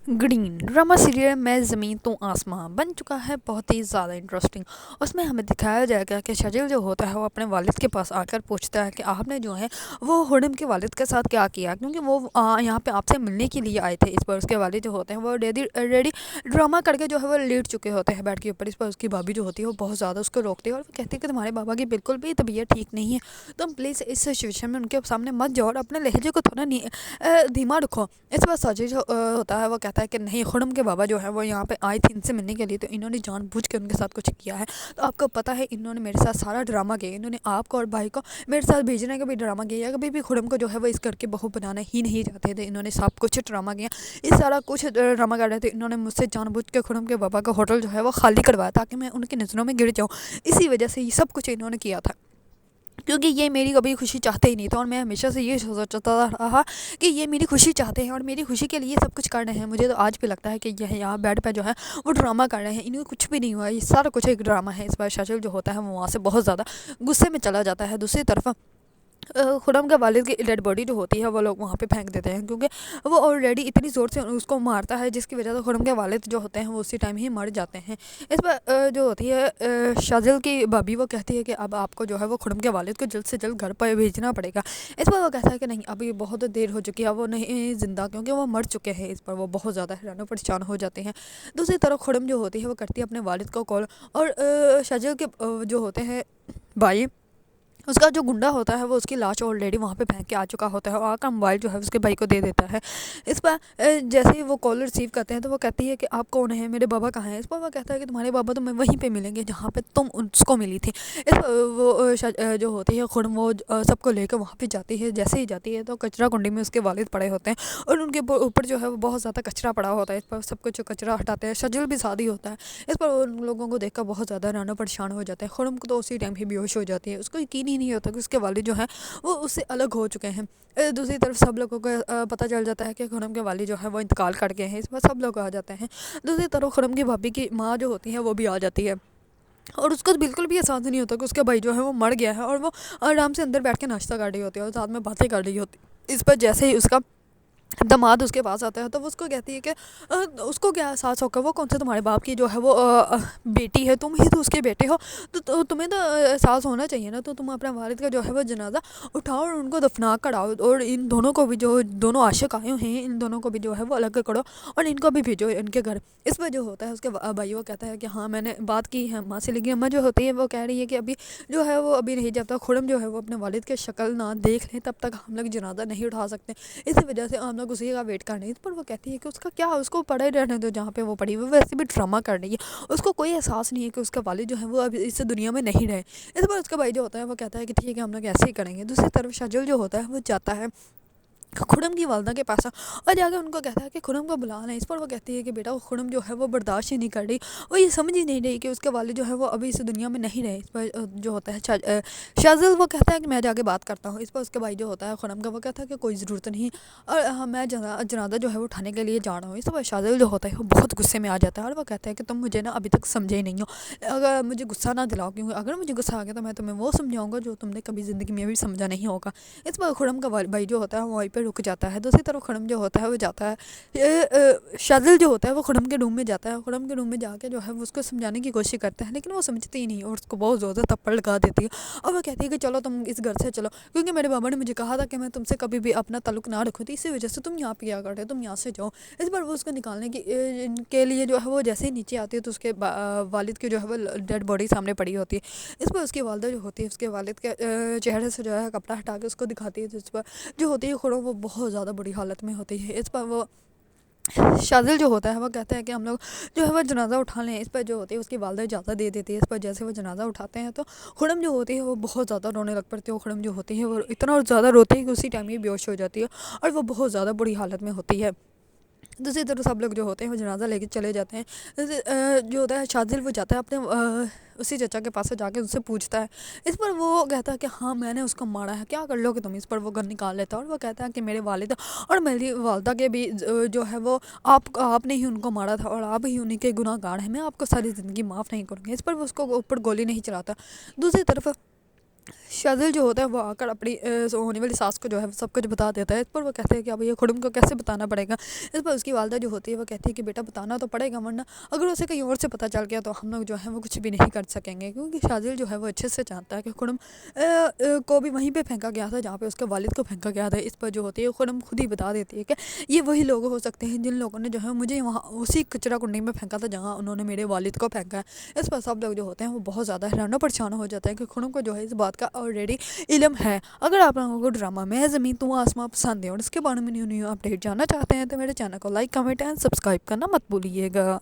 Green drama serial में ज़मीन तो आसमां बन चुका है बहुत ही ज़्यादा इंटरेस्टिंग। उसमें हमें दिखाया जाएगा कि शजील जो होता है वो अपने वालिद के पास आकर पूछता है कि आपने जो है वो हुडम के वालिद के साथ क्या किया, क्योंकि वो यहाँ पे आपसे मिलने के लिए आए थे। इस पर उसके वालिद जो होते हैं वो रेडी रेडी ड्रामा करके जो है वो लेट चुके होते हैं बेड के ऊपर। इस पर उसकी भाभी जो होती है वो बहुत ज़्यादा उसको रोकती है और वो कहती है कि तुम्हारे बाबा की बिल्कुल भी तबीयत ठीक नहीं है, तुम प्लीज़ इस सिचुएशन में उनके सामने मत जाओ और अपने लहजे को थोड़ा धीमा रखो। इस बार साजिद जो होता है वो कहता है कि नहीं, खुरम के बाबा जो है वो यहाँ पे आए थे इनसे मिलने के लिए, तो इन्होंने जानबूझ के उनके साथ कुछ किया है। तो आपको पता है इन्होंने मेरे साथ सारा ड्रामा किया, इन्होंने आपको और भाई को मेरे साथ भेजने का भी ड्रामा किया। कभी भी खुरम को जो है वो इस घर की बहू बनाना ही नहीं चाहते थे, इन्होंने सब कुछ ड्रामा किया। इस सारा कुछ ड्रामा कर रहे थे, इन्होंने मुझसे जानबूझ के खुरम के बाबा का होटल जो है वो खाली करवाया ताकि मैं उनकी नज़रों में गिर जाऊँ। इसी वजह से ये सब कुछ इन्होंने किया था, क्योंकि ये मेरी कभी खुशी चाहते ही नहीं थे और मैं हमेशा से ये सोचता रहा कि ये मेरी खुशी चाहते हैं और मेरी खुशी के लिए सब कुछ कर रहे हैं। मुझे तो आज भी लगता है कि यह यहाँ बेड पे जो है वो ड्रामा कर रहे हैं, इन्हें कुछ भी नहीं हुआ, ये सारा कुछ एक ड्रामा है। इस बार शजील जो होता है वो वहाँ से बहुत ज़्यादा गुस्से में चला जाता है। दूसरी तरफ खुरम के वालिद की डेड बॉडी जो होती है वो लोग वहाँ पे फेंक देते हैं, क्योंकि वो ऑलरेडी इतनी ज़ोर से उसको मारता है जिसकी वजह से खुरम के वालिद जो होते हैं वो उसी टाइम ही मर जाते हैं। इस पर जो होती है शाजिल की भाभी वो कहती है कि अब आपको जो है वो खुरम के वालिद को जल्द से जल्द घर पर भेजना पड़ेगा। इस पर वो कहता है कि नहीं, अभी बहुत देर हो चुकी है, वो नहीं ज़िंदा, क्योंकि वो मर चुके हैं। इस पर वो बहुत ज़्यादा हैरान और परेशान हो जाते हैं। दूसरी तरफ खुरम जो होती है वो करती है अपने वालिद को कॉल, और शाजिल के जो होते हैं भाई, उसका जो गुंडा होता है वो उसकी लाश ऑलरेडी वहाँ पे फेंक के आ चुका होता है और आकर मोबाइल जो है उसके भाई को दे देता है। इस पर जैसे ही वो कॉल रिसीव करते हैं तो वो कहती है कि आप कौन है, मेरे बाबा कहाँ हैं। इस पर वो कहता है कि तुम्हारे बाबा तो मैं वहीं पे मिलेंगे जहाँ पे तुम उसको मिली थी। इस पर वो जो होती है खुद वो सबको लेकर वहाँ पे जाती है। जैसे ही जाती है तो कचरा कुंडी में उसके वालिद पड़े होते हैं और उनके ऊपर जो है वो बहुत ज़्यादा कचरा पड़ा होता है। इस पर सब कुछ कचरा हटाते हैं, शजील भी शादी होता है। इस पर उन लोगों को देखकर बहुत ज़्यादा राना परेशान हो जाता है। खुरम को तो उसी टाइम ही बेहोश हो जाती है, उसको यकीन ही नहीं होता कि उसके वालिद जो है वो उससे अलग हो चुके हैं। दूसरी तरफ सब लोगों को पता चल जाता है कि खुरम के वालिद जो है वो इंतकाल कर गए हैं। इस पर सब लोग आ जाते हैं। दूसरी तरफ खुरम की भाभी की माँ जो होती है वो भी आ जाती है और उसको बिल्कुल भी एहसास नहीं होता कि उसका भाई जो है वो मर गया है, और वो आराम से अंदर बैठ के नाश्ता कर रही होती है और साथ में बातें कर रही होती है। इस पर जैसे ही उसका दामाद उसके पास आता है तो वो उसको कहती है कि उसको क्या एहसास होगा, वो कौन से तुम्हारे बाप की जो है वो बेटी है, तुम ही तो उसके बेटे हो, तो तुम्हें तो एहसास होना चाहिए ना। तो तुम अपने वालिद का जो है वो जनाजा उठाओ और उनको दफना कर आओ, और इन दोनों को भी, जो दोनों आशिक आए हैं, इन दोनों को भी जो है वो अलग करो और इनको भी भेजो इनके घर। इस पर जो होता है उसके भाई वो कहता है कि हाँ मैंने बात की है अम्मा से, लेकिन अम्मा जो होती है वो कह रही है कि अभी जो है वो अभी नहीं, जब तक खुरम जो है वो अपने वालिद की शक्ल ना देख लें तब तक हम लोग जनाजा नहीं उठा सकते। इसी वजह से हम लोग उसी का वेट कर रहे हैं। पर वो कहती है कि उसका क्या, उसको पड़े रहने दो जहाँ पे वो पड़ी, वो वैसे भी ड्रामा कर रही है, उसको कोई एहसास नहीं है कि उसका वालिद जो है वो अभी इस दुनिया में नहीं रहे। इस पर उसका भाई जो होता है वो कहता है कि ठीक है हम लोग ऐसे ही करेंगे। दूसरी तरफ शाजुल जो होता है वो जाता है खुरम की वालदा के पास और जाकर उनको कहता है कि खुरम को बुला लें। इस पर वो कहती है कि बेटा खुरम जो है वो बर्दाश्त ही नहीं कर रही, वो ये समझ ही नहीं रही कि उसके वालिद जो है वो अभी इस दुनिया में नहीं रहे। इस पर जो होता है शाजिल वो कहता है कि मैं जाके बात करता हूँ। इस पर उसके भाई जो होता है खुरम का वो कहता है कि कोई ज़रूरत नहीं, और मैं जनाजा जो है वो उठाने के लिए जा रहा हूँ। इस पर शाजिल जो होता है वो बहुत गुस्से में आ जाता है और वो कहता है कि तुम मुझे ना अभी तक समझे ही नहीं हो, अगर मुझे गुस्सा ना दिलाओ, क्योंकि अगर मुझे गुस्सा आ गया तो मैं तुम्हें वो समझाऊंगा जो तुमने कभी ज़िंदगी में भी समझा नहीं होगा। इस पर खुरम का भाई जो होता है वो वहीं पर रुक जाता है। दूसरी तरफ खुरम जो होता है वो जाता है, शाजिल जो होता है वो खुरम के रूम में जाता है। खुरम के रूम में जाके जो है वो उसको समझाने की कोशिश करता है, लेकिन वो समझती ही नहीं और उसको बहुत ज़्यादा थप्पड़ लगा देती है और वो कहती है कि चलो तुम इस घर से चलो, क्योंकि मेरे बाबा ने मुझे कहा था कि मैं तुमसे कभी भी अपना ताल्लुक ना रखूँ, तो इसी वजह से तुम यहाँ पे क्या कर रहे हो, तुम यहाँ से जाओ। इस बार वो उसको निकालने की के लिए जो है वो जैसे ही नीचे आती है तो उसके वालिद की जो है वो डेड बॉडी सामने पड़ी होती है। इस पर उसकी वालदा जो होती है उसके वालिद के चेहरे से जो है कपड़ा हटा के उसको दिखाती है। तो इस पर जो होती है खुरम वो बहुत ज़्यादा बुरी हालत में होती है। इस पर वो शाजिल जो होता है वो कहता है कि हम लोग जो है वो जनाजा उठा लें। इस पर जो होती है उसकी वालदा इजाज़त दे देती है। इस पर जैसे वो जनाजा उठाते हैं तो खुरम जो होती है वो बहुत ज़्यादा रोने लग पड़ती है। वो खुरम जो होती है वो इतना ज़्यादा रोती है कि उसी टाइम ही बेहोश हो जाती है और वो बहुत ज़्यादा बुरी हालत में होती है। दूसरी तरफ सब लोग जो होते हैं वो जनाजा लेके चले जाते हैं। जो होता है शाजिल वो जाता है अपने उसी चचा के पास से जाके उससे पूछता है। इस पर वो कहता है कि हाँ मैंने उसको मारा है, क्या कर लोगे तुम। इस पर वो गन निकाल लेता है और वो कहता है कि मेरे वालिद और मेरी वालदा के भी जो है वो आपने ही उनको मारा था और आप ही उन्हीं के गुनाहगार हैं, मैं आपको सारी ज़िंदगी माफ़ नहीं करूँगी। इस पर वो उसको ऊपर गोली नहीं चलाता। दूसरी तरफ شاذل جو ہوتا ہے وہ آ کر اپنی ہونے والی ساس کو جو ہے سب کچھ بتا دیتا ہے. اس پر وہ کہتے ہیں کہ اب یہ خرم کو کیسے بتانا پڑے گا. اس پر اس کی والدہ جو ہوتی ہے وہ کہتی ہے کہ بیٹا بتانا تو پڑے گا, ورنہ اگر اسے کہیں اور سے پتہ چل گیا تو ہم لوگ جو ہے وہ کچھ بھی نہیں کر سکیں گے. کیونکہ شاذل جو ہے وہ اچھے سے جانتا ہے کہ خرم کو بھی وہیں پہ پھینکا گیا تھا جہاں پہ اس کے والد کو پھینکا گیا تھا. اس پر جو ہوتی ہے خرم خود ہی بتا دیتی ہے کہ یہ وہی لوگ ہو سکتے ہیں جن لوگوں نے جو ہے مجھے وہاں اسی کچرا کنڈی میں پھینکا تھا جہاں انہوں نے میرے والد کو پھینکا ہے. اس پر سب لوگ جو ہوتے ہیں وہ بہت زیادہ حیران و پریشان ہو جاتے ہیں کہ خرم کو جو ہے اس بات کا آلریڈی علم ہے. اگر آپ لوگوں کو ڈرامہ میں زمین تو آسمان پسند ہے اور اس کے بارے میں نیو اپڈیٹ جاننا چاہتے ہیں تو میرے چینل کو لائک کمنٹ اینڈ سبسکرائب کرنا مت بھولیے گا.